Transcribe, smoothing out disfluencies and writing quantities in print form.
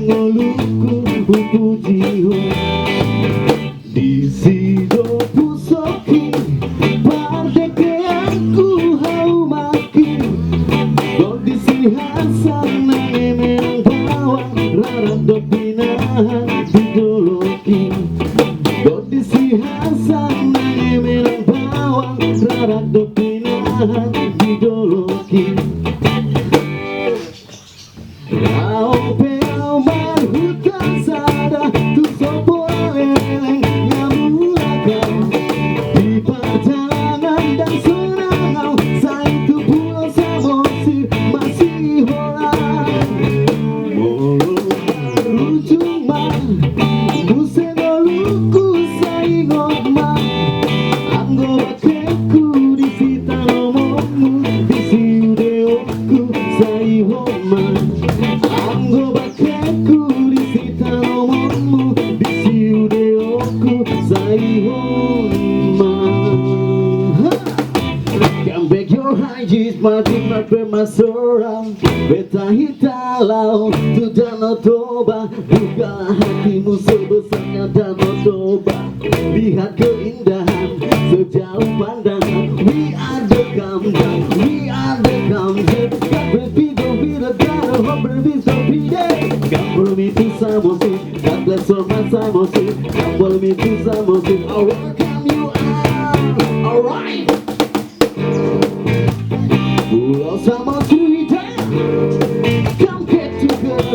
ngoluku pujiho di sido pusoki pardekeanku hau maki kondisi hasan neneng bawang rara dopinahan didoloki kondisi hasan neneng bawang rara dopinahan didoloki. Au peau marhutan sada tu sopo eleng ngamulakan di perjalanan dan senangau saitu pulau Samosir masih holang mulu rujung man musenoluku saingot man anggo bakeku di sita nomongmu di siudeoku saihoman anggo bakeku di sita nomongmu di siudeoku saihoman. Come back your high mati bermasorang beta hitalau tu danau toba bukalah hatimu sebesarnya danau toba lihat keindahan sejauh pandangan we are the Gamjan we are the Gamjan God berbida bida dana ho berbisa bide God bermiti Samosir God bless all my Samosir God bermiti Samosir I welcome you all alright. Pulau Samosir, come get together,